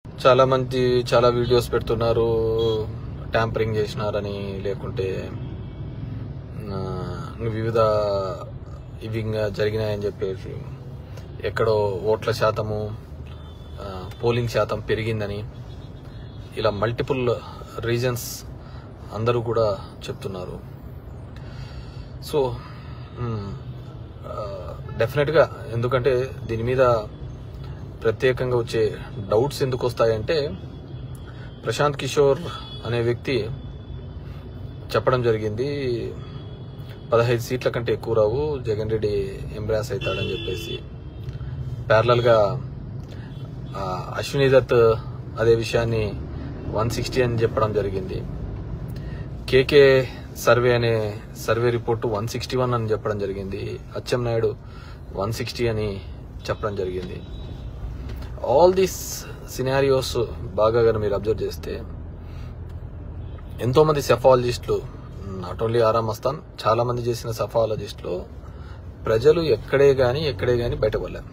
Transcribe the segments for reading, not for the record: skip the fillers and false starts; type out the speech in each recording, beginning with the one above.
చాలా మంది చాలా వీడియోస్ పెడుతున్నారు, ట్యాంపరింగ్ చేసినారని, లేకుంటే వివిధ ఇవి జరిగినాయని చెప్పేసి, ఎక్కడో ఓట్ల శాతము, పోలింగ్ శాతం పెరిగిందని, ఇలా మల్టిపుల్ రీజన్స్ అందరూ కూడా చెప్తున్నారు. సో డెఫినెట్గా, ఎందుకంటే దీని మీద ప్రత్యేకంగా వచ్చే డౌట్స్ ఎందుకు వస్తాయంటే, ప్రశాంత్ కిషోర్ అనే వ్యక్తి చెప్పడం జరిగింది 15 సీట్ల కంటే ఎక్కువ రావు, జగన్ రెడ్డి ఎంబ్రాస్ అవుతాడని చెప్పేసి. ప్యారలల్గా అశ్విని దత్ అదే విషయాన్ని 160 అని చెప్పడం జరిగింది. కేకే సర్వే రిపోర్టు 161 అని చెప్పడం జరిగింది. అచ్చెన్నాయుడు 160 అని చెప్పడం జరిగింది. ఆల్ దీస్ సినారియోస్ బాగా మీరు అబ్జర్వ్ చేస్తే, ఎంతో మంది సెఫాలజిస్టులు, నాట్ ఓన్లీ ఆరా మస్తాన్, చాలా మంది చేసిన సెఫాలజిస్టులు ప్రజలు ఎక్కడే గాని బయటపడలేం.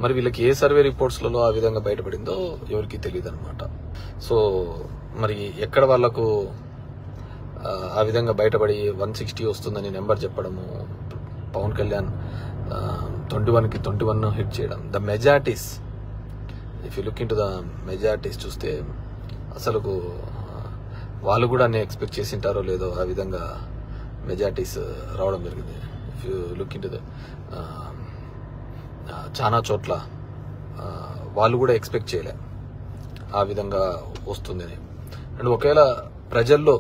మరి వీళ్ళకి ఏ సర్వే రిపోర్ట్స్లలో ఆ విధంగా బయటపడిందో ఎవరికి తెలియదు అనమాట. సో మరి ఎక్కడ వాళ్లకు ఆ విధంగా బయటపడి 160 వస్తుందని నెంబర్ చెప్పడము, పవన్ కళ్యాణ్ 21కి 21 హిట్ చేయడం, the majorities, if you look in to the majorities చూస్తే అసలు వాళ్ళు కూడా ఎక్స్పెక్ట్ చేసింటారో లేదో ఆ విధంగా మెజారిటీస్ రావడం జరిగింది. If you look in to the చాలా చోట్ల వాళ్ళు కూడా ఎక్స్పెక్ట్ చేయలే ఆ విధంగా వస్తుందని. అండ్ ఒకవేళ ప్రజల్లో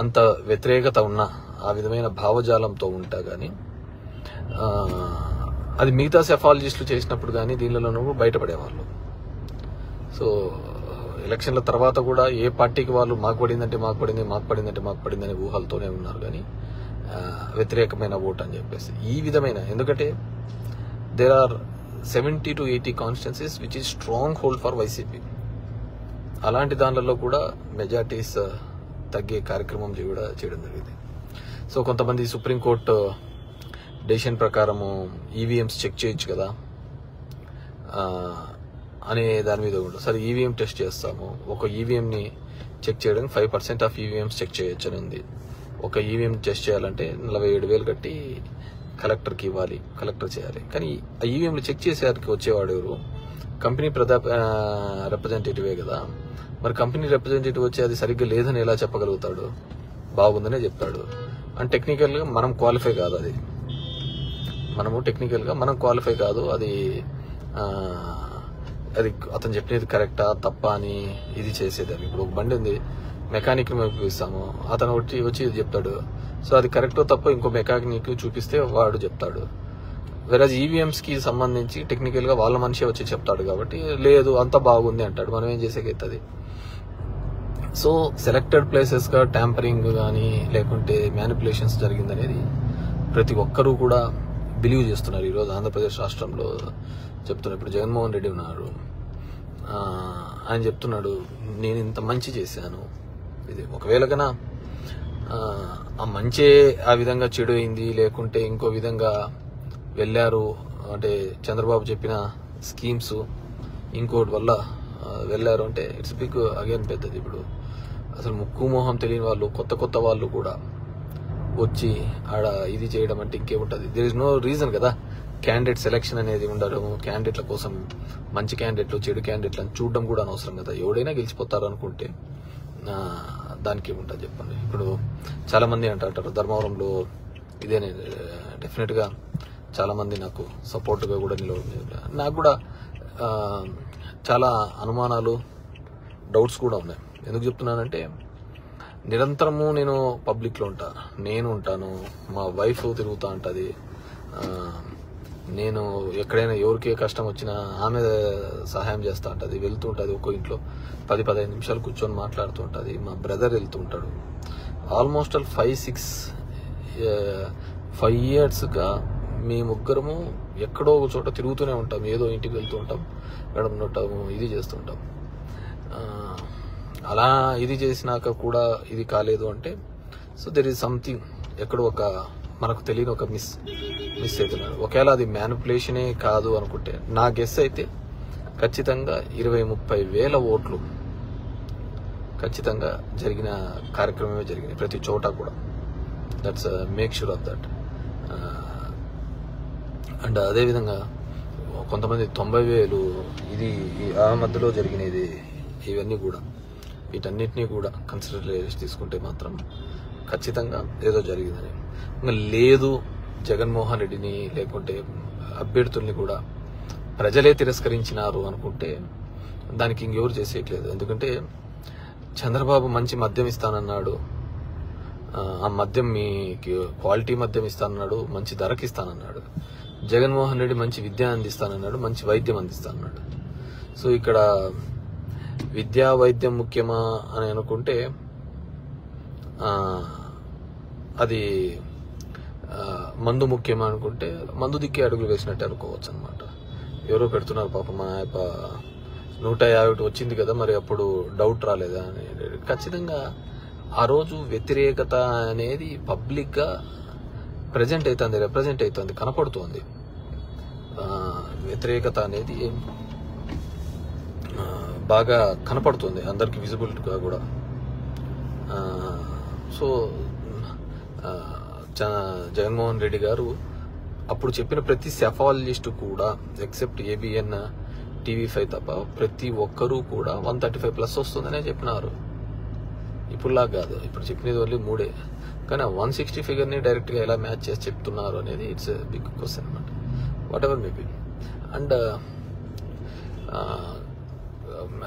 అంత వ్యతిరేకత ఉన్నా, ఆ విధమైన భావజాలంతో ఉంటా గానీ, అది మిగతా సెఫాలజిస్టులు చేసినప్పుడు కానీ దీనిలోనూ బయటపడేవాళ్ళు. సో ఎలక్షన్ల తర్వాత కూడా ఏ పార్టీకి వాళ్ళు మాకు పడిందని ఊహలతోనే ఉన్నారు కానీ వ్యతిరేకమైన ఓట్ అని చెప్పేసి. ఈ విధమైన, ఎందుకంటే there are 70 to 80 constituencies which is strong hold for YCP. అలాంటి దానిలో కూడా మెజార్టీస్ తగ్గే కార్యక్రమం కూడా చేయడం జరిగింది. సో కొంతమంది సుప్రీంకోర్టు డెసిషన్ ప్రకారము ఈవీఎంస్ చెక్ చేయొచ్చు కదా అనే దాని మీద కూడా, సరే ఈవీఎం టెస్ట్ చేస్తాము, ఒక ఈవీఎంని చెక్ చేయడానికి 5% ఆఫ్ ఈవీఎంస్ చెక్ చేయొచ్చు అని ఉంది. ఒక ఈవీఎం టెస్ట్ చేయాలంటే 47,000 కట్టి కలెక్టర్కి ఇవ్వాలి, కలెక్టర్ చేయాలి. కానీ ఆ ఈవీఎంలు చెక్ చేసేవారికి వచ్చేవాడు ఎవరు? కంపెనీ రిప్రజెంటేటివే కదా. మరి కంపెనీ రిప్రజెంటేటివ్ వచ్చి అది సరిగ్గా లేదని ఎలా చెప్పగలుగుతాడు? బాగుందనే చెప్తాడు. అండ్ టెక్నికల్గా మనం క్వాలిఫై కాదు, అది మనం క్వాలిఫై కాదు. అది అతను చెప్పినది కరెక్టా తప్పా అని ఇది చేసేదాన్ని. ఇప్పుడు ఒక బండి ఉంది, మెకానిక్ ని చూపిస్తాము, అతను వచ్చి ఇది చెప్తాడు. సో అది కరెక్టో తప్ప ఇంకో మెకానిక్ చూపిస్తే వాడు చెప్తాడు. వెరాజ్ ఈవీఎంస్ కి సంబంధించి టెక్నికల్ గా వాళ్ళ మనిషి వచ్చి చెప్తాడు కాబట్టి లేదు అంత బాగుంది అంటాడు. మనం ఏం చేసేకైతుంది? సో సెలెక్టెడ్ ప్లేసెస్ గా ట్యాంపరింగ్ కానీ లేకుంటే మ్యానిపులేషన్స్ జరిగిందనేది ప్రతి ఒక్కరూ కూడా బిలీవ్ చేస్తున్నారు. ఈరోజు ఆంధ్రప్రదేశ్ రాష్ట్రంలో చెప్తున్నారు. ఇప్పుడు జగన్మోహన్ రెడ్డి ఉన్నారు, ఆయన చెప్తున్నాడు నేను ఇంత మంచి చేశాను. ఇది ఒకవేళ కన్నా ఆ మంచే ఆ విధంగా చెడు అయింది, లేకుంటే ఇంకో విధంగా వెళ్ళారు అంటే చంద్రబాబు చెప్పిన స్కీమ్స్ ఇంకోటి వల్ల వెళ్ళారు అంటే ఇట్స్ బిగ్ అగైన్ పెద్దది. ఇప్పుడు అసలు ముక్కు మోహం తెలియని వాళ్ళు, కొత్త వాళ్ళు కూడా వచ్చి ఆడ ఇది చేయడం అంటే ఇంకేముంటుంది? దేర్ ఇస్ నో రీజన్ కదా. క్యాండిడేట్ సెలెక్షన్ అనేది ఉండడం, క్యాండిడేట్ల కోసం మంచి క్యాండిడేట్లు చెడు క్యాండిడేట్లు అని చూడడం కూడా అనవసరం కదా. ఎవడైనా గెలిచిపోతారు అనుకుంటే దానికి ఏముంటుంది చెప్పండి. ఇప్పుడు చాలా మంది అంటారు ధర్మవరంలో ఇదే, డెఫినెట్ గా చాలా మంది నాకు సపోర్ట్ గా కూడా నాకు కూడా చాలా అనుమానాలు, డౌట్స్ కూడా ఉన్నాయి. ఎందుకు చెప్తున్నానంటే నిరంతరము నేను పబ్లిక్ లో నేను ఉంటాను, మా వైఫ్ తిరుగుతూ ఉంటుంది, నేను ఎక్కడైనా ఎవరికే కష్టం వచ్చినా ఆమె సహాయం చేస్తూ ఉంటుంది, వెళ్తూ ఉంటుంది. ఒక్కో ఇంట్లో 10-15 నిమిషాలు కూర్చొని మాట్లాడుతూ ఉంటుంది. మా బ్రదర్ వెళ్తూ ఉంటాడు. ఆల్మోస్ట్ 5 yearsగా మీ ముగ్గురము ఎక్కడో ఒక చోట తిరుగుతూనే ఉంటాం, ఏదో ఇంటికి వెళ్తూ ఉంటాం, ఉంటాము, ఇది చేస్తుంటాం. అలా ఇది చేసినాక కూడా ఇది కాలేదు అంటే సో దెర్ ఈజ్ సంథింగ్, ఎక్కడో ఒక మనకు తెలియని ఒక మిస్ అవుతున్నారు. ఒకవేళ అది మ్యానిపులేషనే కాదు అనుకుంటే, నా గెస్ అయితే ఖచ్చితంగా 20-30 వేల ఓట్లు ఖచ్చితంగా జరిగిన కార్యక్రమమే జరిగింది ప్రతి చోట కూడా. That's make sure of that. And అదేవిధంగా కొంతమంది 90,000 ఇది ఆ మధ్యలో జరిగినది. ఇవన్నీ కూడా వీటన్నిటినీ కూడా కన్సిడర్ చేసి తీసుకుంటే మాత్రం ఖచ్చితంగా ఏదో జరిగిందని. ఇంకా లేదు జగన్మోహన్ రెడ్డిని లేకుంటే అభ్యర్థుల్ని కూడా ప్రజలే తిరస్కరించినారు అనుకుంటే దానికి ఇంకెవరు చేసేయట్లేదు. ఎందుకంటే చంద్రబాబు మంచి మద్యం ఇస్తానన్నాడు, ఆ మద్యం మీకు క్వాలిటీ మద్యం ఇస్తానన్నాడు, మంచి ధరకి ఇస్తానన్నాడు. జగన్మోహన్ రెడ్డి మంచి విద్య అందిస్తానన్నాడు, మంచి వైద్యం అందిస్తానన్నాడు. సో ఇక్కడ విద్యా వైద్యం ముఖ్యమా అని అనుకుంటే అది మందు ముఖ్యమా అనుకుంటే మందు దిక్కే అడుగులు వేసినట్టే అనుకోవచ్చు అనమాట. ఎవరో పెడుతున్నారు పాపం, మా 150 వచ్చింది కదా మరి అప్పుడు డౌట్ రాలేదా అని. ఖచ్చితంగా ఆ రోజు వ్యతిరేకత అనేది పబ్లిక్ గా రిప్రజెంట్ అవుతుంది, కనపడుతోంది. వ్యతిరేకత అనేది బాగా కనపడుతుంది అందరికి విజిబిలిటీగా కూడా. సో జగన్మోహన్ రెడ్డి గారు అప్పుడు చెప్పిన ప్రతి సెఫాలజిస్ట్ కూడా ఎక్సెప్ట్ ABN TV5 తప్ప ప్రతి ఒక్కరూ కూడా 135+ వస్తుందనే చెప్పినారు. ఇప్పుడులా కాదు, ఇప్పుడు చెప్పినది ఓన్లీ 3. కానీ 160 ఫిగర్ని డైరెక్ట్గా ఎలా మ్యాచ్ చేసి చెప్తున్నారు అనేది ఇట్స్ బిగ్ క్వశ్చన్ అనమాట. What ever maybe. అండ్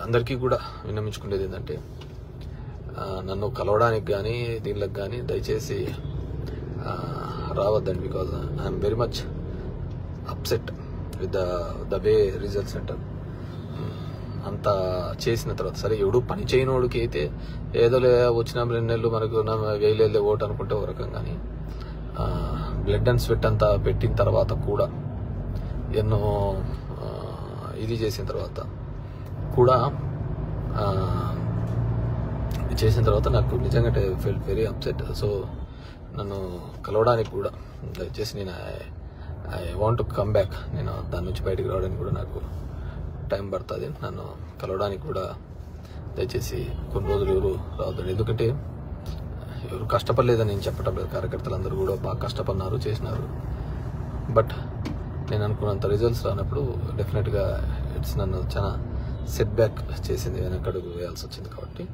అందరికీ కూడా విన్నమించుకునేది ఏంటంటే నన్ను కలవడానికి కానీ దీనికి కానీ దయచేసి రావద్దండి. Because I'm very much upset with the way results అంటారు. అంతా చేసిన తర్వాత సరే ఎవడు పని చేయనోడికి అయితే ఏదో వచ్చిన 2 నెలలు మనకు 1000 ఓటు అనుకుంటే ఒక రకం. కానీ బ్లడ్ అండ్ స్వెట్ అంతా పెట్టిన తర్వాత కూడా ఎన్నో ఇది చేసిన తర్వాత కూడా చేసిన తర్వాత నాకు నిజంగా ఫెల్ట్ వెరీ అప్సెట్. సో నన్ను కలవడానికి కూడా దయచేసి నేను I want to come back. నేను దాని నుంచి బయటకు రావడానికి కూడా నాకు టైం పడుతుంది. నన్ను కలవడానికి కూడా దయచేసి కొన్ని రోజులు ఎవరు రావద్దండి. ఎందుకంటే ఎవరు కష్టపడలేదని నేను చెప్పటం లేదు, కార్యకర్తలు అందరూ కూడా బాగా కష్టపడినారు, చేసినారు. బట్ నేను అనుకున్నంత రిజల్ట్స్ రానప్పుడు డెఫినెట్గా ఇట్స్ నన్ను చాలా సెట్ బ్యాక్ చేసింది, వెనకడుగు వేయాల్సి వచ్చింది. కాబట్టి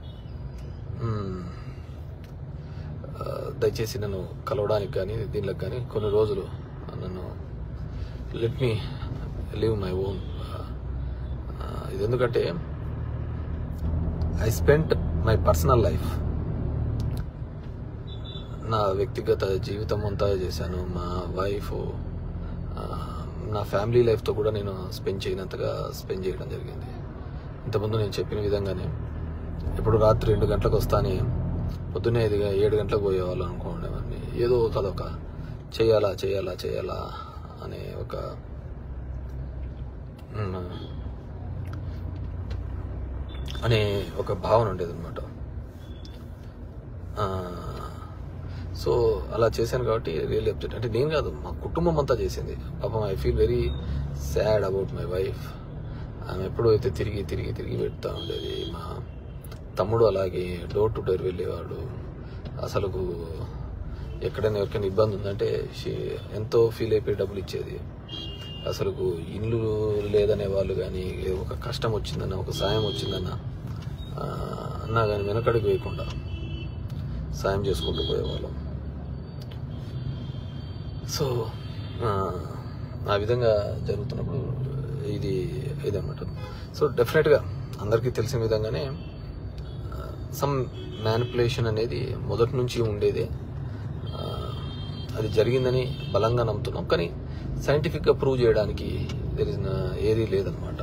దయచేసి నన్ను కలవడానికి కానీ దీనికి కానీ కొన్ని రోజులు నన్ను let me live my own. ఇది ఎందుకంటే I spent my personal life, నా వ్యక్తిగత జీవితం అంతా చేశాను. మా వైఫ్, నా ఫ్యామిలీ లైఫ్తో కూడా నేను స్పెండ్ చేయడం జరిగింది. ఇంతకుముందు నేను చెప్పిన విధంగానే ఇప్పుడు రాత్రి 2 గంటలకు వస్తానే పొద్దున్నే 7 గంటలకు పోయేవాళ్ళు అనుకోండి. ఏదో కదొక చేయాలా అనే ఒక భావన ఉండేది అనమాట. సో అలా చేశాను కాబట్టి రియల్లీ అప్సెట్. అంటే నేను కాదు, మా కుటుంబం అంతా చేసింది. పాపం I feel very sad about my wife. ఆమె ఎప్పుడూ అయితే తిరిగి పెడతా ఉండేది. మా తమ్ముడు అలాగే డోర్ టు డోర్ వెళ్ళేవాడు. అసలు ఎక్కడైనా ఎవరికైనా ఇబ్బంది ఉందంటే ఎంతో ఫీల్ అయిపోయి డబ్బులు ఇచ్చేది. అసలు ఇల్లు లేదనే వాళ్ళు కానీ, ఒక కష్టం వచ్చిందన్న, ఒక సాయం వచ్చిందన్న అన్నా కానీ వెనకడుగు వేయకుండా సాయం చేసుకుంటూ పోయేవాళ్ళం. సో ఆ విధంగా జరుగుతున్నప్పుడు ఇదన్నమాట. సో డెఫినెట్గా అందరికీ తెలిసిన విధంగానే సమ్ మ్యానిపులేషన్ అనేది మొదటి నుంచి ఉండేదే. అది జరిగిందని బలంగా నమ్ముతున్నాం. కానీ సైంటిఫిక్గా ప్రూవ్ చేయడానికి ఏదీ లేదనమాట.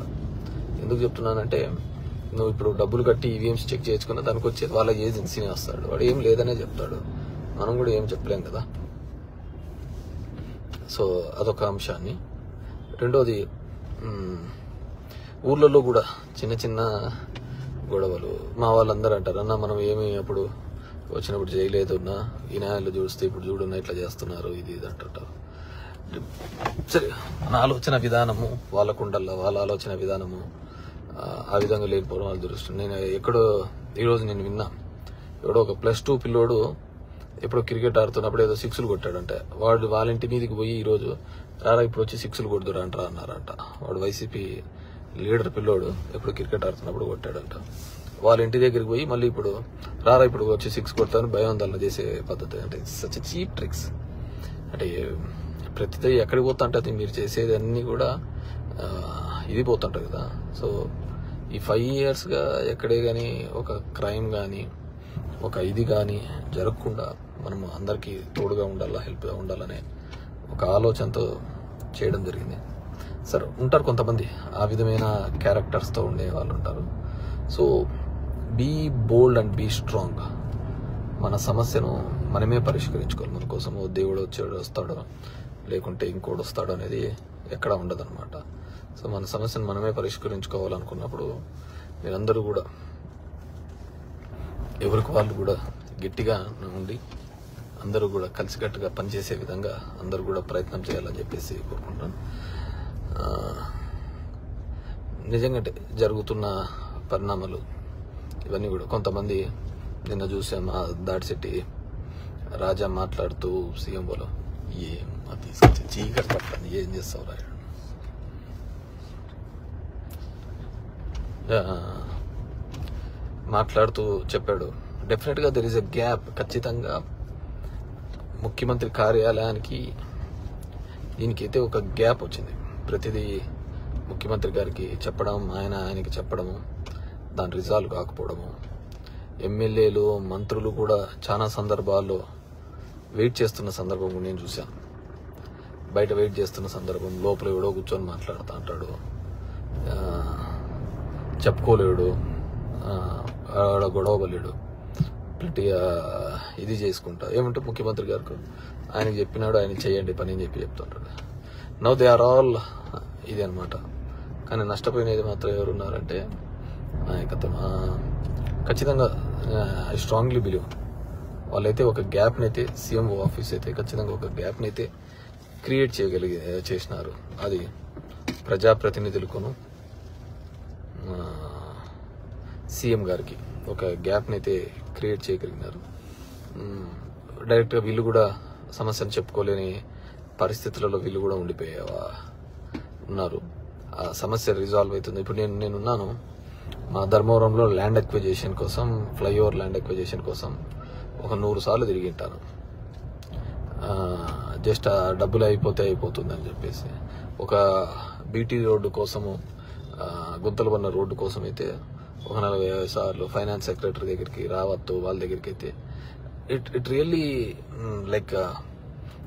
ఎందుకు చెప్తున్నానంటే, నువ్వు ఇప్పుడు డబ్బులు కట్టి ఈవీఎంస్ చెక్ చేసుకున్న దానికి వచ్చేది వాళ్ళ ఏజెన్సీనే వస్తాడు. వాడు ఏం లేదనే చెప్తాడు, మనం కూడా ఏం చెప్పలేం కదా. సో అదొక అంశాన్ని. రెండోది, ఊర్లలో కూడా చిన్న గొడవలు. మా వాళ్ళందరూ అంటారు, అన్న మనం ఏమి అప్పుడు వచ్చినప్పుడు చేయలేదున్నా, ఈ న్యాయాలు చూస్తే ఇప్పుడు చూడున్నా ఇట్లా చేస్తున్నారు, ఇది అంటుంటారు. సరే, నా ఆలోచన విధానము వాళ్ళకుండల్లా, వాళ్ళ ఆలోచన విధానము ఆ విధంగా లేకపోవడం వాళ్ళ దురదృష్టం. నేను ఈరోజు నేను విన్నా, ఎవడో ఒక +2 పిల్లోడు ఎప్పుడో క్రికెట్ ఆడుతున్నప్పుడు ఏదో 6లు కొట్టాడంట. వాడు వాళ్ళ ఇంటి మీదకి పోయి ఈరోజు రారా ఇప్పుడు వచ్చి 6లు కొడుతురా అంటారా అన్నారంట. వాడు వైసీపీ లీడర్ పిల్లోడు ఎప్పుడు క్రికెట్ ఆడుతున్నప్పుడు కొట్టాడంట. వాళ్ళ ఇంటి దగ్గరికి పోయి మళ్ళీ ఇప్పుడు రారా ఇప్పుడు వచ్చి 6 కొడతాను భయోందోళన చేసే పద్ధతి. అంటే సచ్ చీప్ ట్రిక్స్. అంటే ప్రతిదీ ఎక్కడికి పోతా అంటే అది మీరు చేసేది అన్నీ కూడా ఇది పోతుంటారు కదా. సో ఈ 5 yearsగా ఎక్కడే కానీ ఒక క్రైమ్ కానీ ఒక ఇది కానీ జరగకుండా మనం అందరికీ తోడుగా ఉండాలా, హెల్ప్గా ఉండాలనే ఒక ఆలోచనతో చేయడం జరిగింది. సరే ఉంటారు కొంతమంది ఆ విధమైన క్యారెక్టర్స్తో ఉండే వాళ్ళు ఉంటారు. So be bold and be strong. మన సమస్యను మనమే పరిష్కరించుకోవాలి. మన కోసము దేవుడు వస్తాడో లేకుంటే ఇంకోటి వస్తాడో అనేది ఎక్కడ ఉండదన్నమాట. సో మన సమస్యను మనమే పరిష్కరించుకోవాలనుకున్నప్పుడు మీరందరూ కూడా ఎవరికి వాళ్ళు కూడా గట్టిగా ఉండి అందరూ కూడా కలిసికట్టుగా పనిచేసే విధంగా అందరూ కూడా ప్రయత్నం చేయాలని చెప్పేసి కోరుకుంటాను. నిజంగా జరుగుతున్న పరిణామాలు ఇవన్నీ కూడా కొంతమంది నిన్న చూసాం, దాడిశెట్టి రాజా మాట్లాడుతూ సీఎంఓలో ఏం తీసుకొచ్చి చీకటి పట్టాను ఏం చేస్తావు రాయడం మాట్లాడుతూ చెప్పాడు. డెఫినెట్గా దెర్ ఇస్ ఎ గ్యాప్. ఖచ్చితంగా ముఖ్యమంత్రి కార్యాలయానికి దీనికైతే ఒక గ్యాప్ వచ్చింది. ప్రతిదీ ముఖ్యమంత్రి గారికి చెప్పడం, ఆయనకి చెప్పడము, దాని రిజాల్వ్ కాకపోవడము. ఎమ్మెల్యేలు మంత్రులు కూడా చాలా సందర్భాల్లో వెయిట్ చేస్తున్న సందర్భం నేను చూశాను. బయట వెయిట్ చేస్తున్న సందర్భం లోపల ఎవడో కూర్చొని మాట్లాడుతూ అంటాడు, చెప్పుకోలేడు, ఆడ గొడవలేడు, గట్టిగా ఇది చేసుకుంటా. ఏమంటే ముఖ్యమంత్రి గారికి ఆయనకి చెప్పినాడు, ఆయన చేయండి పని అని చెప్తుంటాడు. నవ్ దే ఆర్ ఆల్ ఇది అనమాట. కానీ నష్టపోయినది మాత్రం ఎవరున్నారంటే నాయకత్వం. ఖచ్చితంగా ఐ స్ట్రాంగ్లీ బిలీవ్ వాళ్ళైతే ఒక గ్యాప్ని అయితే సీఎంఓ ఆఫీస్ అయితే ఖచ్చితంగా ఒక గ్యాప్ని అయితే క్రియేట్ చేసినారు. అది ప్రజాప్రతినిధులకును సీఎం గారికి ఒక గ్యాప్ని అయితే క్రియేట్ చేయగలిగినారు. డైరెక్ట్గా వీళ్ళు కూడా సమస్యను చెప్పుకోలేని పరిస్థితులలో వీళ్ళు కూడా ఉన్నారు. ఆ సమస్య రిజాల్వ్ అవుతుంది. ఇప్పుడు నేనున్నాను మా ధర్మవరంలో ల్యాండ్ ఎక్విజిషన్ కోసం, ఫ్లైఓవర్ ల్యాండ్ ఎక్విజిషన్ కోసం ఒక 100 సార్లు తిరిగి ఉంటాను. జస్ట్ ఆ డబ్బులు అయిపోతుంది అని చెప్పేసి. ఒక బీటీ రోడ్డు కోసము, గుంతలు పడిన రోడ్డు కోసం అయితే ఒక 40 సార్లు ఫైనాన్స్ సెక్రటరీ దగ్గరికి, రావత్తు వాళ్ళ దగ్గరికి అయితే ఇట్ రియల్లీ లైక్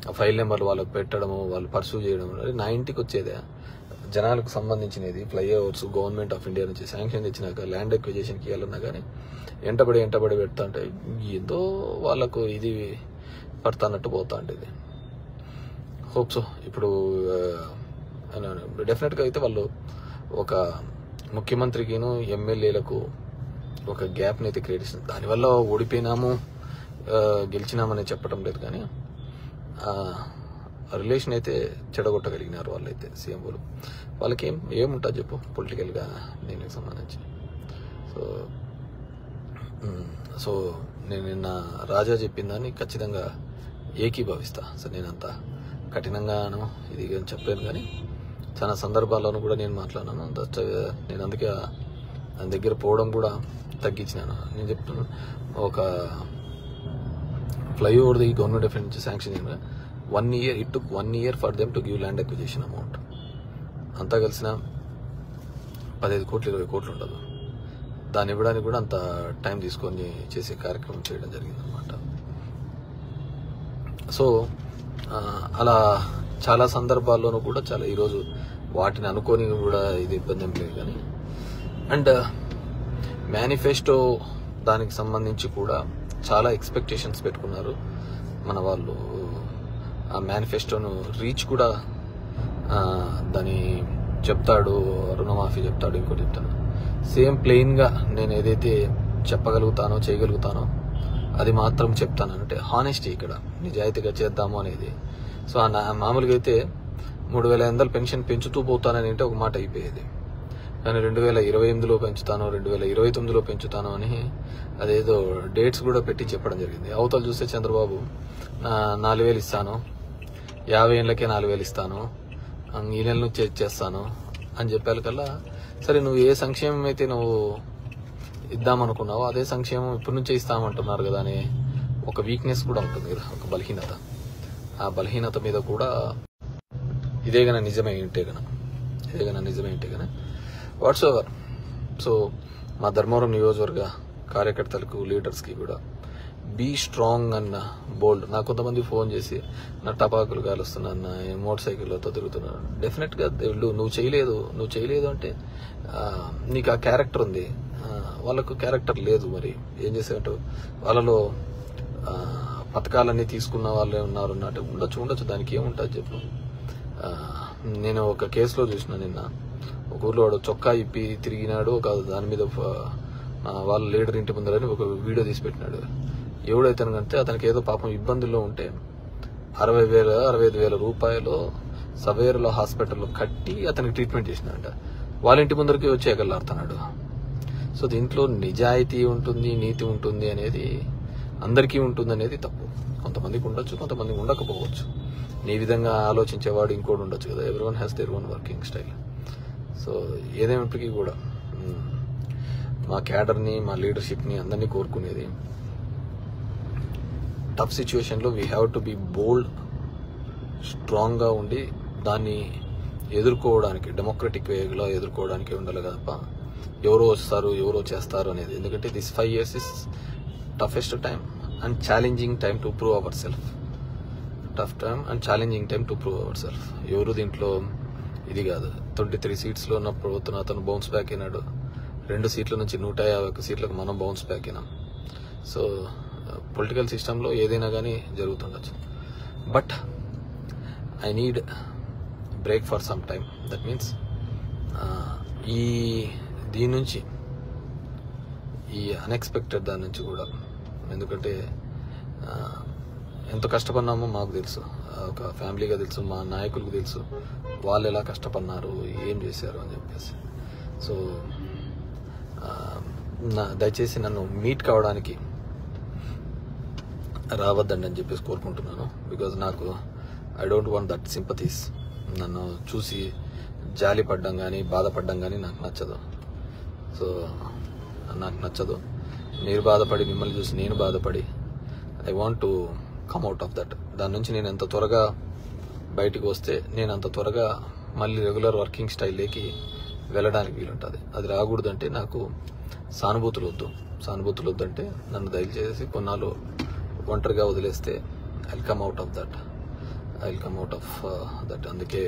ఆ ఫైల్ నెంబర్లు వాళ్ళకి పెట్టడము, వాళ్ళు పర్సూ చేయడం. నా ఇంటికి వచ్చేదే జనాలకు సంబంధించినది ఫ్లైఓవర్స్ గవర్నమెంట్ ఆఫ్ ఇండియా నుంచి శాంక్షన్ తెచ్చినాక ల్యాండ్ ఎక్విజిషన్కి వెళ్ళినా కానీ ఎంటబడి పెడతా అంటే ఏదో వాళ్ళకు ఇది పడుతున్నట్టు పోతా ఉంటుంది. హోప్ సో ఇప్పుడు డెఫినెట్గా అయితే వాళ్ళు ఒక ముఖ్యమంత్రికిను ఎమ్మెల్యేలకు ఒక గ్యాప్ని అయితే క్రియేట్ చేస్తుంది. దానివల్ల ఓడిపోయినాము గెలిచినామని చెప్పడం లేదు, కానీ రిలేషన్ అయితే చెడగొట్టగలిగినారు వాళ్ళైతే సీఎంఓలు. వాళ్ళకి ఏముంటుంది చెప్పు పొలిటికల్గా దీనికి సంబంధించి. సో నేను నిన్న రాజా చెప్పిన దాన్ని ఖచ్చితంగా ఏకీభవిస్తా. సో నేను అంత కఠినంగాను ఇది చెప్పలేను, కానీ చాలా సందర్భాల్లోనూ కూడా నేను మాట్లాడినాను. నేను అందుకే దాని దగ్గర పోవడం కూడా తగ్గించినాను. నేను చెప్తున్నాను, ఒక ఫ్లైఓవర్ది గవర్నమెంట్ ఆఫ్ ఇండియా నుంచి శాంక్షన్ అయిన 1 year, it took 1 year for them to give land acquisition amount. అంతా కలిసిన 15 కోట్లు 20 కోట్లు ఉండదు. దాన్ని ఇవ్వడానికి కూడా అంత టైం తీసుకొని చేసే కార్యక్రమం చేయడం జరిగింది అనమాట. సో అలా చాలా సందర్భాల్లోనూ కూడా చాలా ఈరోజు వాటిని అనుకొని కూడా ఇది ఇబ్బంది ఏం లేదు, కానీ అండ్ మేనిఫెస్టో దానికి సంబంధించి కూడా చాలా ఎక్స్పెక్టేషన్స్ పెట్టుకున్నారు మన వాళ్ళు. ఆ మేనిఫెస్టోను రీచ్ కూడా దాని చెప్తాడు, రుణమాఫీ చెప్తాడు, ఇంకోటి చెప్తాడు. సేమ్ ప్లెయిన్గా నేను ఏదైతే చెప్పగలుగుతానో చేయగలుగుతానో అది మాత్రం చెప్తాను. అంటే హానెస్టీ ఇక్కడ నిజాయితీగా చేద్దాము అనేది. సో మామూలుగా అయితే 3,500 పెన్షన్ పెంచుతూ పోతానని అంటే ఒక మాట అయిపోయేది. కానీ 2028లో పెంచుతాను, 2029లో పెంచుతాను అని అదేదో డేట్స్ కూడా పెట్టి చెప్పడం జరిగింది. అవతల చూస్తే చంద్రబాబు 4,000 ఇస్తాను, 50 ఏళ్ళకే 4,000 ఇస్తాను, ఈ నెల నుంచి ఇచ్చేస్తాను అని చెప్పాలి కల్లా, సరే నువ్వు ఏ సంక్షేమం అయితే నువ్వు ఇద్దామనుకున్నావో అదే సంక్షేమం ఇప్పటి నుంచే ఇస్తామంటున్నారు కదా అని ఒక వీక్నెస్ కూడా ఉంటుంది కదా, ఒక బలహీనత. ఆ బలహీనత మీద కూడా ఇదే గన నిజమే ఉంటే గన వాట్స్ ఎవర్. సో మా ధర్మవరం నియోజకవర్గ కార్యకర్తలకు, లీడర్స్కి కూడా బీ స్ట్రాంగ్ అన్న బోల్డ్. నాకు కొంతమంది ఫోన్ చేసి నా టపాకులు కాలుస్తున్నా, మోటార్ సైకిళ్ళతో తిరుగుతున్నాను. డెఫినెట్గా నువ్వు చేయలేదు అంటే నీకు ఆ క్యారెక్టర్ ఉంది, వాళ్ళకు క్యారెక్టర్ లేదు. మరి ఏం చేసేటట్టు వాళ్ళలో పథకాలన్నీ తీసుకున్న వాళ్ళే ఉన్నారు అంటే ఉండొచ్చు, దానికి ఏముంటుంది చెప్పు. నేను ఒక కేసులో చూసిన నిన్న, ఒక ఊర్లో వాడు చొక్కా ఇప్పి తిరిగినాడు, ఒక దాని మీద వాళ్ళ లీడర్ ఇంటి ముందరని ఒక వీడియో తీసి పెట్టినాడు. ఎవడైతే కంటే అతనికి ఏదో పాపం ఇబ్బందుల్లో ఉంటే 65,000 రూపాయలు సవేర్లో హాస్పిటల్లో కట్టి అతనికి ట్రీట్మెంట్ చేసినాడంట. వాళ్ళ ఇంటి ముందరికి వచ్చి ఎగలాడుతున్నాడు. సో దీంట్లో నిజాయితీ ఉంటుంది, నీతి ఉంటుంది అనేది అందరికీ ఉంటుంది అనేది తప్పు. కొంతమందికి ఉండొచ్చు, కొంతమందికి ఉండకపోవచ్చు. నీ విధంగా ఆలోచించేవాడు ఇంకోటి ఉండొచ్చు కదా. Everyone has their own working style. So ఏదేమైనప్పటికీ కూడా మా క్యాడర్ని, మా లీడర్షిప్ని అందరినీ కోరుకునేది, టఫ్ సిచ్యువేషన్లో we have to be bold, స్ట్రాంగ్గా ఉండి దాన్ని ఎదుర్కోవడానికి, డెమోక్రటిక్ వేలో ఎదుర్కోవడానికి ఉండాలి తప్ప ఎవరో వస్తారు, ఎవరో చేస్తారు అనేది. ఎందుకంటే this 5 years is toughest time and challenging time to prove our self. Tough time and challenging time to prove our self. ఎవరు దీంట్లో ఇది కాదు. 23 సీట్స్లో ఉన్నప్పుడు అతను బౌన్స్ బ్యాక్ అయినాడు. 2 సీట్ల నుంచి 151 సీట్లకు మనం బౌన్స్ బ్యాక్ అయినాం. సో పొలిటికల్ సిస్టంలో ఏదైనా కానీ జరుగుతుండొచ్చు. But I need break for some time. That means దీని నుంచి, ఈ అన్ఎక్స్పెక్టెడ్ దాని నుంచి కూడా, ఎందుకంటే ఎంత కష్టపడినామో మాకు తెలుసు, ఒక ఫ్యామిలీగా తెలుసు, మా నాయకులకు తెలుసు వాళ్ళు ఎలా కష్టపడినారు, ఏం చేశారు అని చెప్పేసి. సో దయచేసి నన్ను మీట్ కావడానికి రావద్దండి అని చెప్పేసి కోరుకుంటున్నాను. బికాజ్ నాకు I don't want that sympathies. నన్ను చూసి జాలి పడ్డం కానీ, బాధపడ్డం కానీ నాకు నచ్చదు. సో నాకు నచ్చదు. మీరు బాధపడి, మిమ్మల్ని చూసి నేను బాధపడి, I want to come out of that. దాని నుంచి నేను ఎంత త్వరగా బయటకు వస్తే నేను అంత త్వరగా మళ్ళీ రెగ్యులర్ వర్కింగ్ స్టైల్లోకి వెళ్ళడానికి వీలుంటుంది. అది రాకూడదంటే నాకు సానుభూతులు వద్దంటే నన్ను దయచేసి కొన్నాళ్ళు ఒంటరిగా వదిలేస్తే I will come out of that. అందుకే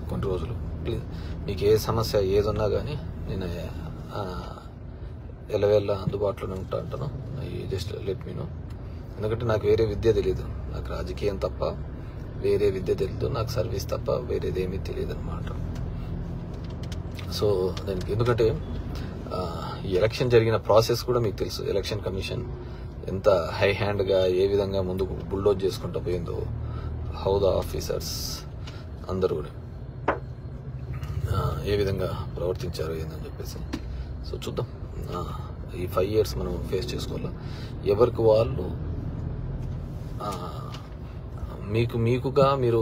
కొన్ని రోజులు ప్లీజ్, మీకు ఏ సమస్య ఏదున్నా కానీ నేను ఎలవేళ్ళ అందుబాటులోనే అంటాను. Just let me know. ఎందుకంటే నాకు వేరే విద్య తెలీదు, నాకు రాజకీయం తప్ప వేరే విద్య తెలీదు, నాకు సర్వీస్ తప్ప వేరేదేమీ తెలియదు అనమాట. సో దానికి ఎందుకంటే ఈ ఎలక్షన్ జరిగిన ప్రాసెస్ కూడా మీకు తెలుసు. ఎలక్షన్ కమిషన్ ఎంత హై హ్యాండ్గా ఏ విధంగా ముందుకు బుల్డోజ్ చేసుకుంటూ పోయిందో, హౌ ద ఆఫీసర్స్ అందరూ ఏ విధంగా ప్రవర్తించారు ఏందని చెప్పేసి. సో చూద్దాం, ఈ 5 years మనం ఫేస్ చేసుకోవాలి. ఎవరికి వాళ్ళు మీకుగా మీరు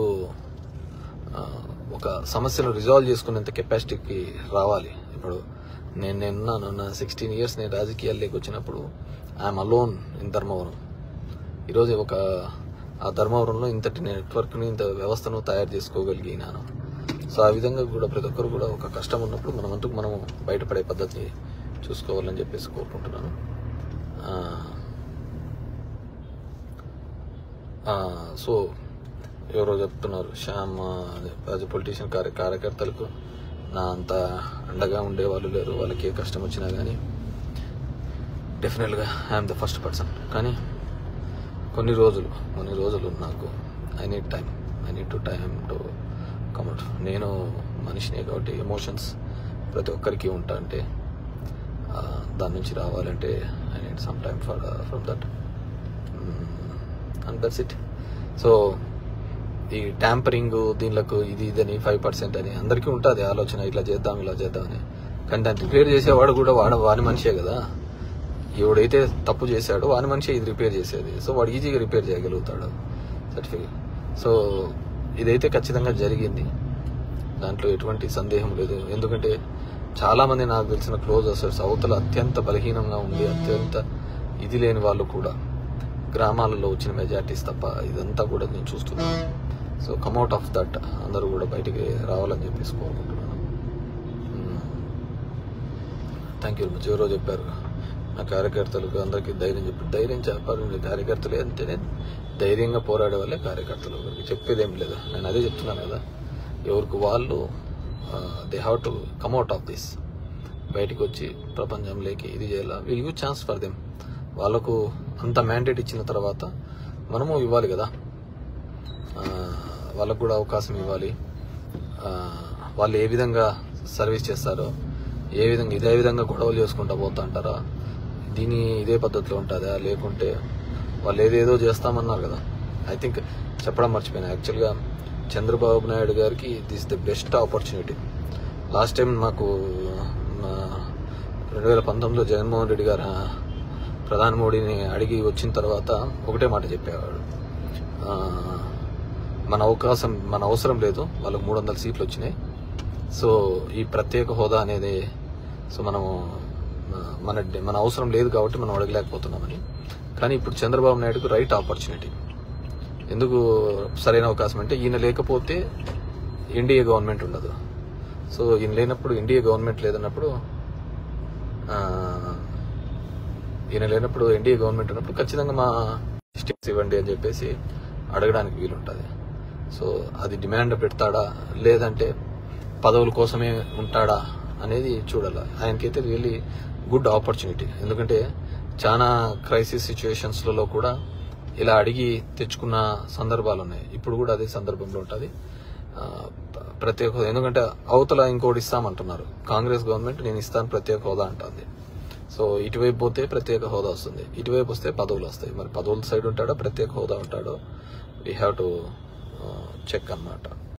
ఒక సమస్యను రిజాల్వ్ చేసుకునేంత కెపాసిటీకి రావాలి. ఇప్పుడు నేనున్నాను, నా 16 years నేను రాజకీయాల్లోకి వచ్చినప్పుడు ఐఎమ్ అలోన్ ఇన్ ధర్మవరం. ఈరోజు ఆ ధర్మవరంలో ఇంతటి నెట్వర్క్ని, ఇంత వ్యవస్థను తయారు చేసుకోగలిగినాను. సో ఆ విధంగా కూడా ప్రతి ఒక్కరు కూడా ఒక కష్టం ఉన్నప్పుడు మనం బయటపడే పద్ధతిని చూసుకోవాలని చెప్పేసి కోరుకుంటున్నాను. సో ఎవరో చెప్తున్నారు, శ్యామ్ యాజ్ ఎ పొలిటీషియన్ కార్యకర్తలకు నా అంత అండగా ఉండేవాళ్ళు లేరు, వాళ్ళకి ఏ కష్టం వచ్చినా కానీ డెఫినెట్గా ఐఎమ్ ద ఫస్ట్ పర్సన్. కానీ కొన్ని రోజులు నాకు I need to time to come out. నేను మనిషినే కాబట్టి ఎమోషన్స్ ప్రతి ఒక్కరికి ఉంటా. అంటే దాని నుంచి రావాలంటే I need some time from that, and that's it. So ఈ ట్యాంపరింగ్ దీనిలకు ఇది ఇదని 5% అని అందరికీ ఉంటుంది ఆలోచన, ఇట్లా చేద్దాం అని. కానీ దాన్ని రిపేర్ చేసేవాడు కూడా వాని మనిషే కదా. ఎవడైతే తప్పు చేశాడో వాని మనిషి ఇది రిపేర్ చేసేది. సో వాడు ఈజీగా రిపేర్ చేయగలుగుతాడు సర్టిఫికేట్. సో ఇదైతే ఖచ్చితంగా జరిగింది, దాంట్లో ఎటువంటి సందేహం లేదు. ఎందుకంటే చాలా మంది నాకు తెలిసిన క్లోజ్ అసోసియేట్స్ అవతల అత్యంత బలహీనంగా ఉండి అత్యంత ఇది లేని వాళ్ళు కూడా గ్రామాలలో వచ్చిన మెజార్టీస్ తప్ప ఇదంతా కూడా నేను చూస్తున్నాను. సో కమ్అట్ ఆఫ్ దట్ అందరూ కూడా బయటికి రావాలని చెప్పేసి కోరుకుంటున్నాను. Thank you. ఎవరో చెప్పారు నా కార్యకర్తలకు అందరికీ ధైర్యం చెప్పాలి. కార్యకర్తలు అంటేనే ధైర్యంగా పోరాడే వాళ్ళే కార్యకర్తలు, చెప్పేదేం లేదు. నేను అదే చెప్తున్నాను కదా, ఎవరికి వాళ్ళు they have to come out of this, బయటకు వచ్చి ప్రపంచంలోకి ఇది చేయాలి. Will give chance for them. వాళ్ళకు అంత మ్యాండేట్ ఇచ్చిన తర్వాత మనము ఇవ్వాలి కదా, వాళ్ళకు కూడా అవకాశం ఇవ్వాలి. వాళ్ళు ఏ విధంగా సర్వీస్ చేస్తారో, ఇదే విధంగా గొడవలు చేసుకుంటూ పోతా అంటారా, ఇదే పద్ధతిలో ఉంటుందా, లేకుంటే వాళ్ళు ఏదేదో చేస్తామన్నారు కదా. ఐ థింక్ చెప్పడం మర్చిపోయినా, యాక్చువల్గా చంద్రబాబు నాయుడు గారికి this the best opportunity. Last time మాకు 2019లో జగన్మోహన్ రెడ్డి గారు ప్రధాని మోడీని అడిగి వచ్చిన తర్వాత ఒకటే మాట చెప్పేవాడు, మన అవసరం లేదు, వాళ్ళకు 300 సీట్లు వచ్చినాయి. సో ఈ ప్రత్యేక హోదా అనేది సో మన అవసరం లేదు కాబట్టి మనం అడగలేకపోతున్నామని. కానీ ఇప్పుడు చంద్రబాబు నాయుడుకు రైట్ ఆపర్చునిటీ. ఎందుకు సరైన అవకాశం అంటే ఈయన లేకపోతే ఎన్డీఏ గవర్నమెంట్ ఉండదు. సో ఈయన లేనప్పుడు ఎన్డీఏ గవర్నమెంట్ లేదన్నప్పుడు ఎన్డీఏ గవర్నమెంట్ ఉన్నప్పుడు ఖచ్చితంగా మా స్టేట్స్ ఇవ్వండి అని చెప్పేసి అడగడానికి వీలుంటుంది. సో అది డిమాండ్ పెడతాడా లేదంటే పదవుల కోసమే ఉంటాడా అనేది చూడాలి. ఆయనకైతే రియల్లీ గుడ్ ఆపర్చునిటీ. ఎందుకంటే చాలా క్రైసిస్ సిచ్యువేషన్స్లలో కూడా ఇలా అడిగి తెచ్చుకున్న సందర్భాలు ఉన్నాయి. ఇప్పుడు కూడా అదే సందర్భంలో ఉంటుంది ప్రత్యేక హోదా. ఎందుకంటే అవతల ఇంకోటి ఇస్తామంటున్నారు కాంగ్రెస్ గవర్నమెంట్, నేను ఇస్తాను ప్రత్యేక హోదా అంటుంది. సో ఇటువైపు పోతే ప్రత్యేక హోదా వస్తుంది, ఇటువైపు వస్తే పదవులు వస్తాయి. మరి పదవుల సైడ్ ఉంటాడో ప్రత్యేక హోదా ఉంటాడో వీ హ్యావ్ టు చెక్ అన్నమాట.